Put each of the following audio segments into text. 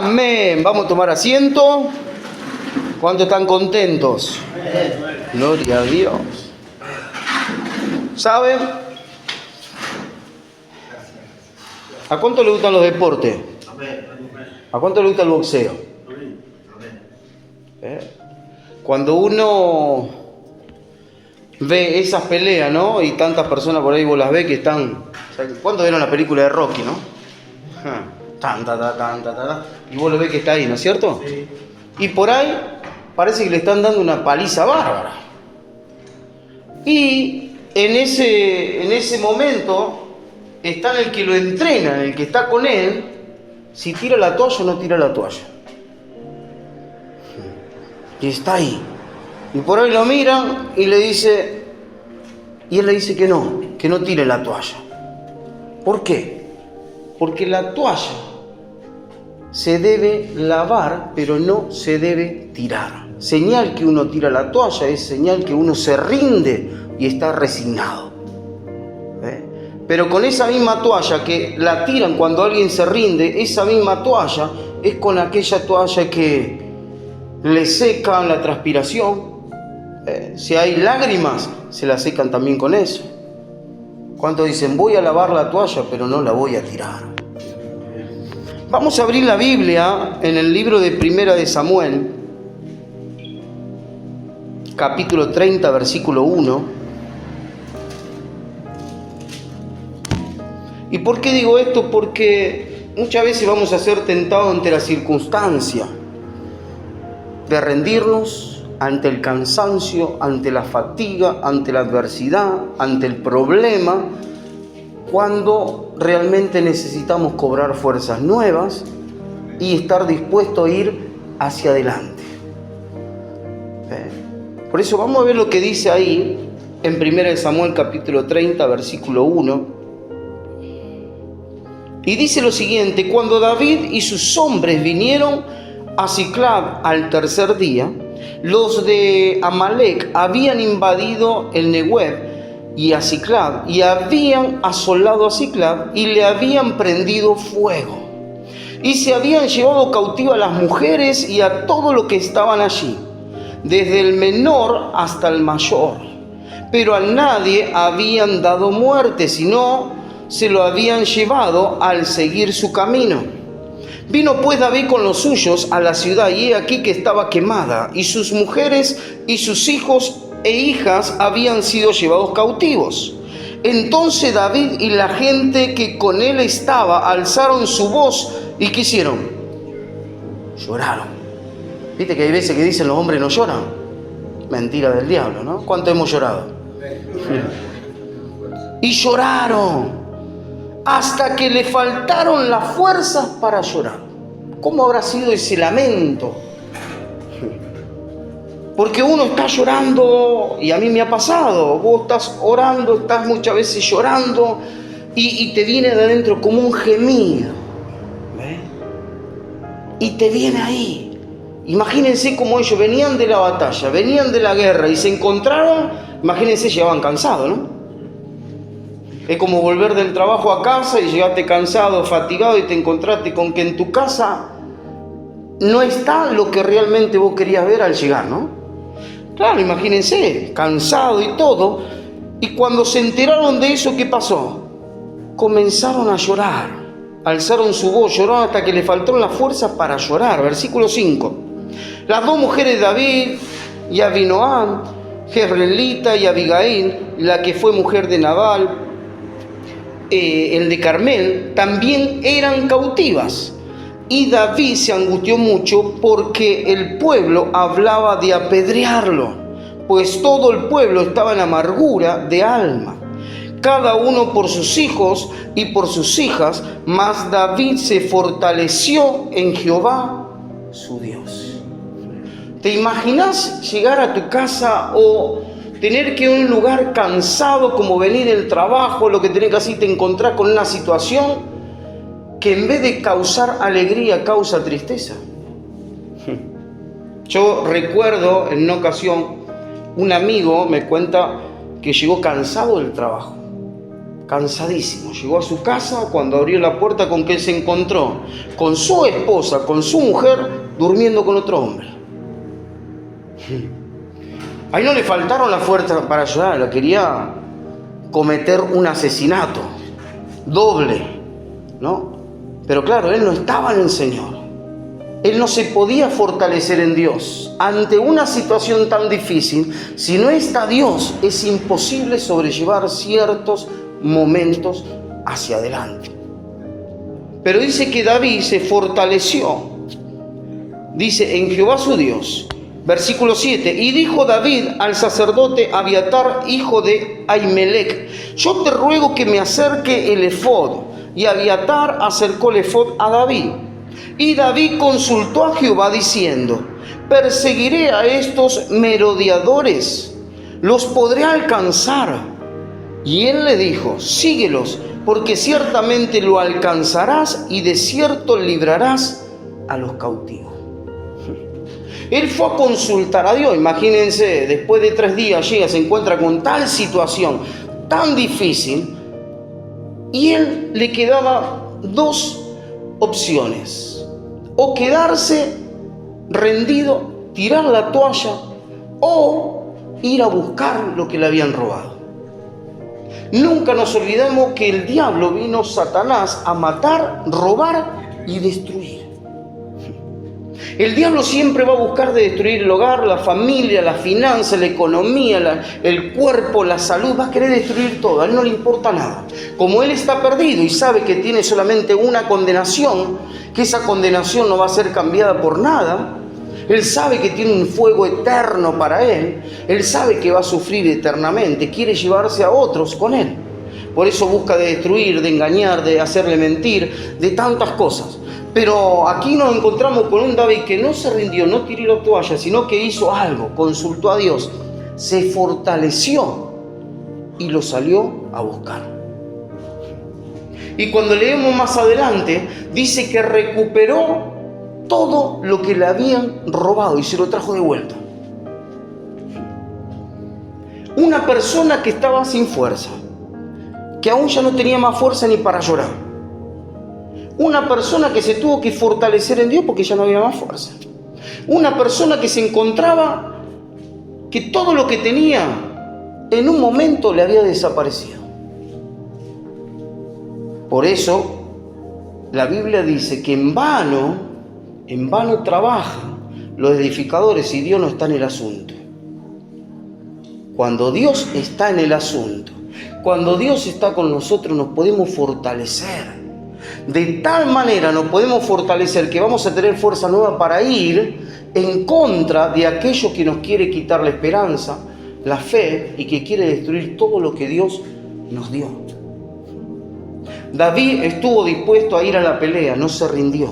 Amén. Vamos a tomar asiento. ¿Cuántos están contentos? Gloria a Dios. ¿Saben? ¿A cuánto le gustan los deportes? ¿A cuánto le gusta el boxeo? Cuando uno ve esas peleas, ¿no? Y tantas personas por ahí vos las ves que están... ¿Cuántos vieron la película de Rocky, no? Y vos lo ves que está ahí, ¿no es cierto? Sí. Y por ahí parece que le están dando una paliza bárbara. Y en ese momento está el que lo entrena, el que está con él, si tira la toalla o no tira la toalla. Y está ahí. Y por ahí lo miran y le dice, y él le dice que no tire la toalla. ¿Por qué? Porque la toalla se debe lavar, pero no se debe tirar. Señal que uno tira la toalla es señal que uno se rinde y está resignado. Pero con esa misma toalla que la tiran cuando alguien se rinde, esa misma toalla es con aquella toalla que le secan la transpiración. Si hay lágrimas, se la secan también con eso. ¿Cuántos dicen, voy a lavar la toalla, pero no la voy a tirar? Vamos a abrir la Biblia en el libro de Primera de Samuel, capítulo 30, versículo 1. ¿Y por qué digo esto? Porque muchas veces vamos a ser tentados ante la circunstancia de rendirnos ante el cansancio, ante la fatiga, ante la adversidad, ante el problema, cuando realmente necesitamos cobrar fuerzas nuevas y estar dispuesto a ir hacia adelante. Por eso vamos a ver lo que dice ahí en 1 Samuel capítulo 30, versículo 1. Y dice lo siguiente: cuando David y sus hombres vinieron a Siclag al tercer día, los de Amalec habían invadido el Neguev y a Siclag, y habían asolado a Siclag y le habían prendido fuego, y se habían llevado cautiva a las mujeres y a todo lo que estaban allí, desde el menor hasta el mayor, pero a nadie habían dado muerte, sino se lo habían llevado al seguir su camino. Vino pues David con los suyos a la ciudad, y he aquí que estaba quemada, y sus mujeres y sus hijos e hijas habían sido llevados cautivos. Entonces David y la gente que con él estaba alzaron su voz, ¿y qué hicieron? Lloraron. ¿Viste que hay veces que dicen los hombres no lloran? Mentira del diablo, ¿no? ¿Cuánto hemos llorado? Y lloraron hasta que le faltaron las fuerzas para llorar. ¿Cómo habrá sido ese lamento? Porque uno está llorando, y a mí me ha pasado, vos estás orando, estás muchas veces llorando, y te viene de adentro como un gemido. Y te viene ahí. Imagínense cómo ellos venían de la batalla, venían de la guerra, y se encontraron, imagínense, llegaban cansados, ¿no? Es como volver del trabajo a casa y llegaste cansado, fatigado, y te encontraste con que en tu casa no está lo que realmente vos querías ver al llegar, ¿no? Claro, imagínense, cansado y todo. Y cuando se enteraron de eso, ¿qué pasó? Comenzaron a llorar, alzaron su voz, lloraron hasta que le faltaron las fuerzas para llorar. Versículo 5. Las dos mujeres de David, y Abinoam, Jezreelita, y Abigail, la que fue mujer de Nabal, el de Carmel, también eran cautivas. Y David se angustió mucho porque el pueblo hablaba de apedrearlo, pues todo el pueblo estaba en amargura de alma, cada uno por sus hijos y por sus hijas, mas David se fortaleció en Jehová su Dios. ¿Te imaginas llegar a tu casa o tener que ir a un lugar cansado, como venir del trabajo, lo que tenés que hacer, te encontrás con una situación que en vez de causar alegría, causa tristeza? Yo recuerdo en una ocasión, un amigo me cuenta que llegó cansado del trabajo, cansadísimo. Llegó a su casa, cuando abrió la puerta, ¿con qué se encontró? Con su esposa, con su mujer, durmiendo con otro hombre. Ahí no le faltaron las fuerzas para ayudar, quería cometer un asesinato doble, ¿no? Pero claro, él no estaba en el Señor. Él no se podía fortalecer en Dios. Ante una situación tan difícil, si no está Dios, es imposible sobrellevar ciertos momentos hacia adelante. Pero dice que David se fortaleció. Dice, en Jehová su Dios. Versículo 7. Y dijo David al sacerdote Abiatar, hijo de Ahimelech: yo te ruego que me acerque el efod. Y Abiatar acercó el efod a David. Y David consultó a Jehová diciendo: perseguiré a estos merodeadores, ¿los podré alcanzar? Y él le dijo: síguelos, porque ciertamente lo alcanzarás y de cierto librarás a los cautivos. Él fue a consultar a Dios. Imagínense, después de 3 días llega, se encuentra con tal situación tan difícil, y él le quedaba 2 opciones: o quedarse rendido, tirar la toalla, o ir a buscar lo que le habían robado. Nunca nos olvidemos que el diablo vino, Satanás, a matar, robar y destruir. El diablo siempre va a buscar de destruir el hogar, la familia, la finanza, la economía, el cuerpo, la salud. Va a querer destruir todo, a él no le importa nada. Como él está perdido y sabe que tiene solamente una condenación, que esa condenación no va a ser cambiada por nada, él sabe que tiene un fuego eterno para él, él sabe que va a sufrir eternamente, quiere llevarse a otros con él. Por eso busca de destruir, de engañar, de hacerle mentir, de tantas cosas. Pero aquí nos encontramos con un David que no se rindió, no tiró la toalla, sino que hizo algo, consultó a Dios, se fortaleció y lo salió a buscar. Y cuando leemos más adelante, dice que recuperó todo lo que le habían robado y se lo trajo de vuelta. Una persona que estaba sin fuerza, que aún ya no tenía más fuerza ni para llorar. Una persona que se tuvo que fortalecer en Dios porque ya no había más fuerza. Una persona que se encontraba que todo lo que tenía en un momento le había desaparecido. Por eso la Biblia dice que en vano trabajan los edificadores si Dios no está en el asunto. Cuando Dios está en el asunto, cuando Dios está con nosotros, nos podemos fortalecer. De tal manera nos podemos fortalecer que vamos a tener fuerza nueva para ir en contra de aquello que nos quiere quitar la esperanza, la fe, y que quiere destruir todo lo que Dios nos dio. David estuvo dispuesto a ir a la pelea, no se rindió,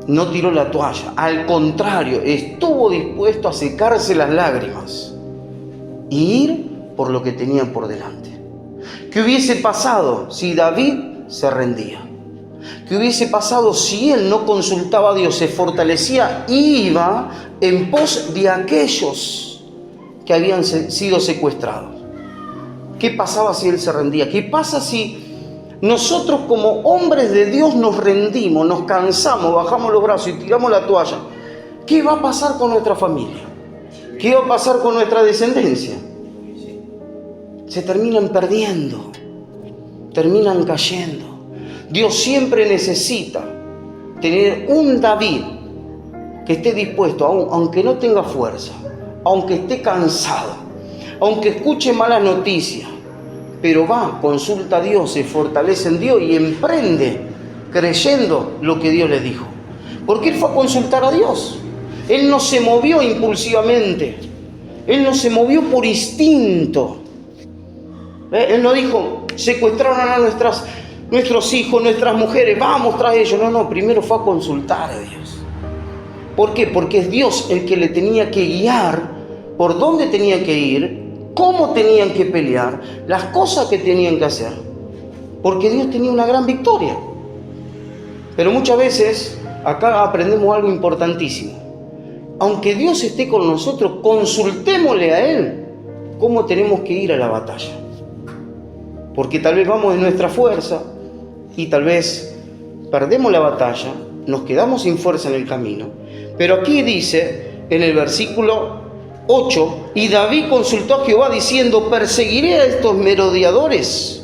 no tiró la toalla, al contrario, estuvo dispuesto a secarse las lágrimas y ir por lo que tenían por delante. ¿Qué hubiese pasado si David se rendía? ¿Qué hubiese pasado si él no consultaba a Dios, se fortalecía y iba en pos de aquellos que habían sido secuestrados? ¿Qué pasaba si él se rendía? ¿Qué pasa si nosotros como hombres de Dios nos rendimos, nos cansamos, bajamos los brazos y tiramos la toalla? ¿Qué va a pasar con nuestra familia? ¿Qué va a pasar con nuestra descendencia? Se terminan perdiendo, terminan cayendo. Dios siempre necesita tener un David que esté dispuesto, aunque no tenga fuerza, aunque esté cansado, aunque escuche malas noticias, pero va, consulta a Dios, se fortalece en Dios y emprende creyendo lo que Dios le dijo. Porque él fue a consultar a Dios. Él no se movió impulsivamente, él no se movió por instinto. Él no dijo, secuestraron a nuestros hijos, nuestras mujeres, vamos tras ellos. No, primero fue a consultar a Dios. ¿Por qué? Porque es Dios el que le tenía que guiar por dónde tenían que ir, cómo tenían que pelear, las cosas que tenían que hacer. Porque Dios tenía una gran victoria. Pero muchas veces acá aprendemos algo importantísimo. Aunque Dios esté con nosotros, consultémosle a Él cómo tenemos que ir a la batalla. porque tal vez vamos en nuestra fuerza y tal vez perdemos la batalla, nos quedamos sin fuerza en el camino. Pero aquí dice en el versículo 8, y David consultó a Jehová diciendo, ¿perseguiré a estos merodeadores?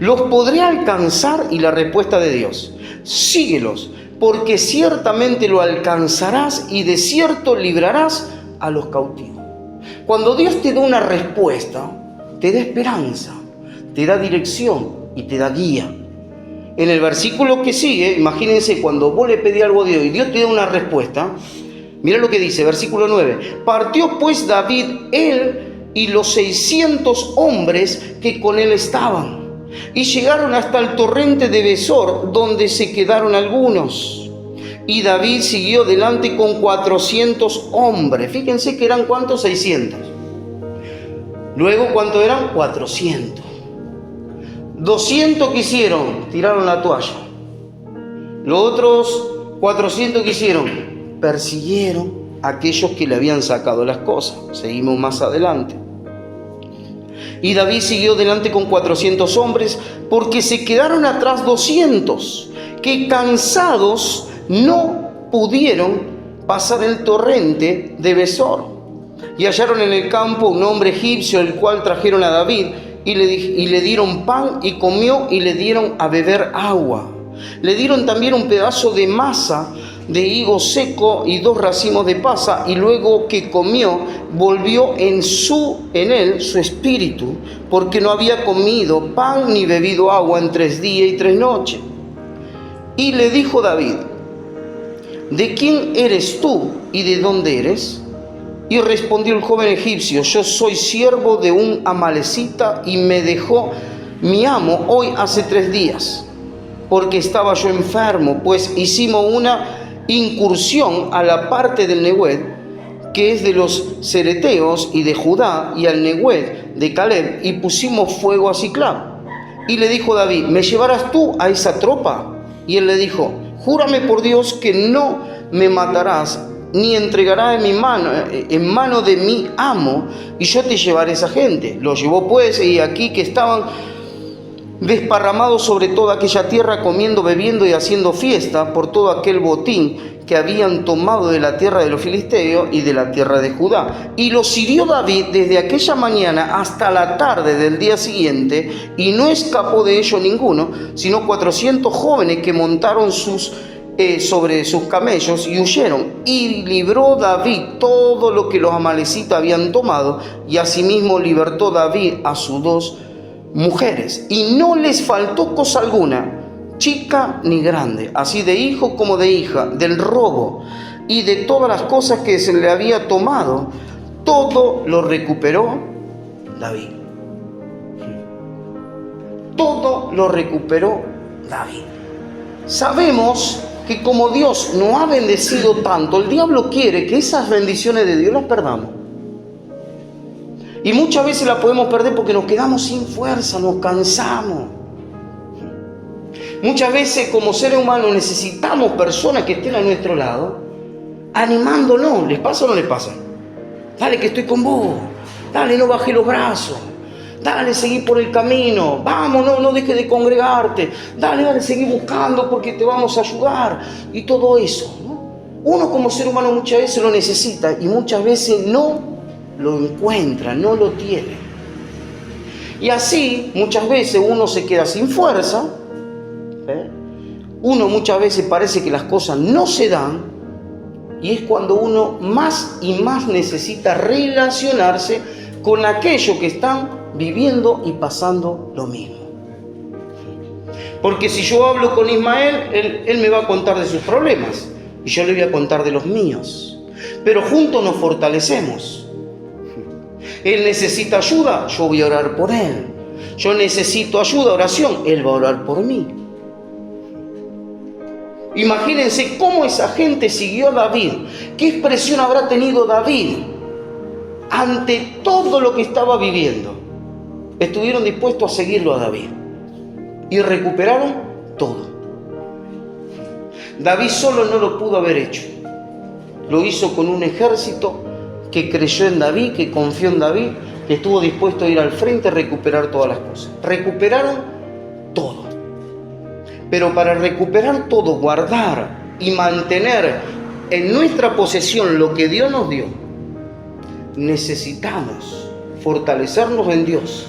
¿Los podré alcanzar? Y la respuesta de Dios, síguelos, porque ciertamente lo alcanzarás y de cierto librarás a los cautivos. Cuando Dios te da una respuesta, te da esperanza, te da dirección y te da guía. En el versículo que sigue, imagínense, cuando vos le pedís algo a Dios y Dios te da una respuesta, mira lo que dice, versículo 9. Partió pues David, él y los 600 hombres que con él estaban, y llegaron hasta el torrente de Besor, donde se quedaron algunos. Y David siguió delante con 400 hombres. Fíjense que eran ¿cuántos? 600. Luego, ¿cuántos eran? 400. 200 que hicieron, tiraron la toalla. Los otros 400 que hicieron, persiguieron a aquellos que le habían sacado las cosas. Seguimos más adelante. Y David siguió delante con 400 hombres, porque se quedaron atrás 200, que cansados no pudieron pasar el torrente de Besor. Y hallaron en el campo un hombre egipcio, el cual trajeron a David, y le dieron pan y comió, y le dieron a beber agua. Le dieron también un pedazo de masa de higo seco y 2 racimos de pasa, y luego que comió, volvió en él su espíritu, porque no había comido pan ni bebido agua en 3 días y 3 noches. Y le dijo David, ¿de quién eres tú y de dónde eres? Y respondió el joven egipcio, yo soy siervo de un amalecita, y me dejó mi amo hoy hace 3 días, porque estaba yo enfermo, pues hicimos una incursión a la parte del Negued, que es de los cereteos y de Judá, y al Negued de Caleb, y pusimos fuego a Siclag. Y le dijo David, ¿me llevarás tú a esa tropa? Y él le dijo, júrame por Dios que no me matarás, ni entregarás en mano de mi amo, y yo te llevaré a esa gente. Lo llevó pues, y aquí que estaban desparramados sobre toda aquella tierra, comiendo, bebiendo y haciendo fiesta por todo aquel botín que habían tomado de la tierra de los filisteos y de la tierra de Judá. Y los hirió David desde aquella mañana hasta la tarde del día siguiente, y no escapó de ello ninguno, sino 400 jóvenes que montaron sobre sus camellos y huyeron. Y libró David todo lo que los amalecitas habían tomado, y asimismo libertó David a sus 2 mujeres, y no les faltó cosa alguna, chica ni grande, así de hijo como de hija, del robo y de todas las cosas que se le había tomado, todo lo recuperó David. Todo lo recuperó David. Sabemos que como Dios nos ha bendecido tanto, el diablo quiere que esas bendiciones de Dios las perdamos. Y muchas veces la podemos perder porque nos quedamos sin fuerza, nos cansamos. Muchas veces como seres humanos necesitamos personas que estén a nuestro lado, animándonos. ¿Les pasa o no les pasa? Dale que estoy con vos. Dale, no bajé los brazos. Dale, seguí por el camino. Vamos, no dejes de congregarte. Dale, seguí buscando porque te vamos a ayudar. Y todo eso, ¿no? Uno como ser humano muchas veces lo necesita y muchas veces no lo encuentra, no lo tiene. Y así muchas veces uno se queda sin fuerza. Uno muchas veces parece que las cosas no se dan, y es cuando uno más y más necesita relacionarse con aquellos que están viviendo y pasando lo mismo. Porque si yo hablo con Ismael, él me va a contar de sus problemas y yo le voy a contar de los míos, pero juntos nos fortalecemos. Él necesita ayuda, yo voy a orar por él. Yo necesito ayuda, oración, él va a orar por mí. Imagínense cómo esa gente siguió a David. ¿Qué expresión habrá tenido David ante todo lo que estaba viviendo? Estuvieron dispuestos a seguirlo a David y recuperaron todo. David solo no lo pudo haber hecho. Lo hizo con un ejército que creyó en David, que confió en David, que estuvo dispuesto a ir al frente a recuperar todas las cosas. Recuperaron todo. Pero para recuperar todo, guardar y mantener en nuestra posesión lo que Dios nos dio, necesitamos fortalecernos en Dios.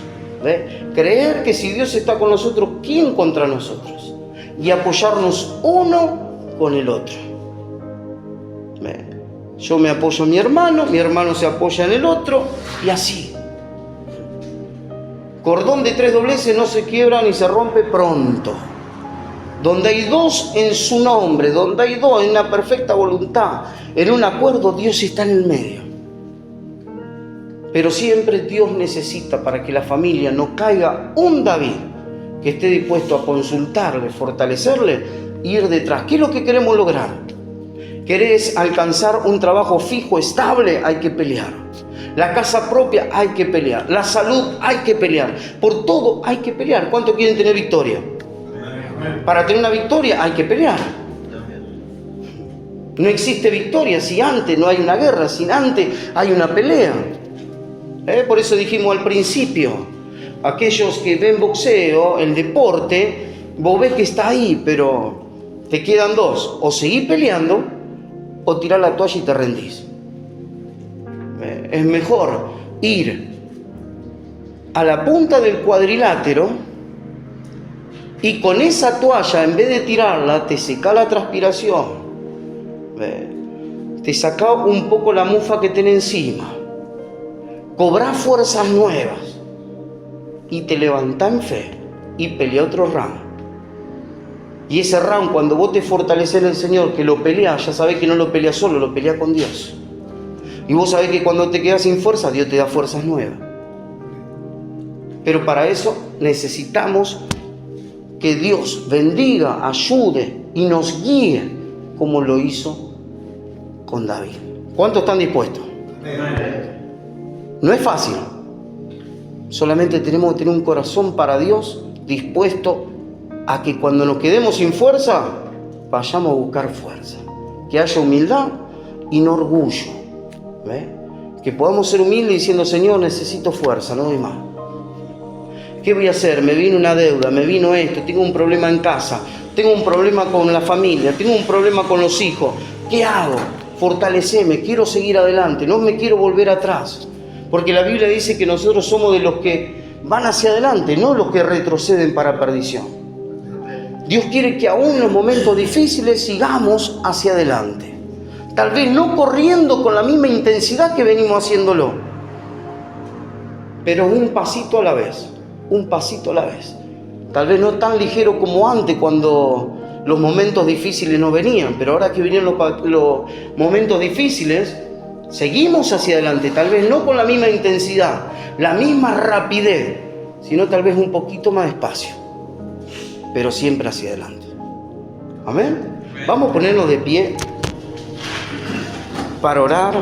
Creer que si Dios está con nosotros, ¿quién contra nosotros? Y apoyarnos uno con el otro. Yo me apoyo en mi hermano se apoya en el otro, y así. Cordón de 3 dobleces no se quiebra ni se rompe pronto. Donde hay dos en su nombre, donde hay dos en una perfecta voluntad, en un acuerdo, Dios está en el medio. Pero siempre Dios necesita, para que la familia no caiga, un David que esté dispuesto a consultarle, fortalecerle, ir detrás. ¿Qué es lo que queremos lograr? ¿Querés alcanzar un trabajo fijo, estable? Hay que pelear. La casa propia, hay que pelear. La salud, hay que pelear. Por todo hay que pelear. ¿Cuánto quieren tener victoria? Para tener una victoria hay que pelear. No existe victoria si antes no hay una guerra, si antes hay una pelea. Por eso dijimos al principio, aquellos que ven boxeo, el deporte, vos ves que está ahí, pero te quedan dos: o seguir peleando o tirar la toalla y te rendís. Es mejor ir a la punta del cuadrilátero y con esa toalla, en vez de tirarla, te seca la transpiración, te saca un poco la mufa que tenés encima, cobrás fuerzas nuevas y te levantás en fe y pelea otro round. Y ese round, cuando vos te fortaleces en el Señor, que lo peleás, ya sabés que no lo peleás solo, lo peleás con Dios. Y vos sabés que cuando te quedas sin fuerza, Dios te da fuerzas nuevas. Pero para eso necesitamos que Dios bendiga, ayude y nos guíe como lo hizo con David. ¿Cuántos están dispuestos? No es fácil. Solamente tenemos que tener un corazón para Dios, dispuesto a que cuando nos quedemos sin fuerza, vayamos a buscar fuerza. Que haya humildad y no orgullo. Que podamos ser humildes diciendo: Señor, necesito fuerza, no doy más. ¿Qué voy a hacer? Me vino una deuda, me vino esto, tengo un problema en casa, tengo un problema con la familia, tengo un problema con los hijos. ¿Qué hago? Fortaleceme, quiero seguir adelante, no me quiero volver atrás. Porque la Biblia dice que nosotros somos de los que van hacia adelante, no los que retroceden para perdición. Dios quiere que aún en los momentos difíciles sigamos hacia adelante. Tal vez no corriendo con la misma intensidad que venimos haciéndolo, pero un pasito a la vez, un pasito a la vez. Tal vez no tan ligero como antes, cuando los momentos difíciles no venían, pero ahora que vinieron los momentos difíciles, seguimos hacia adelante, tal vez no con la misma intensidad, la misma rapidez, sino tal vez un poquito más despacio, pero siempre hacia adelante. Amén. Vamos a ponernos de pie para orar.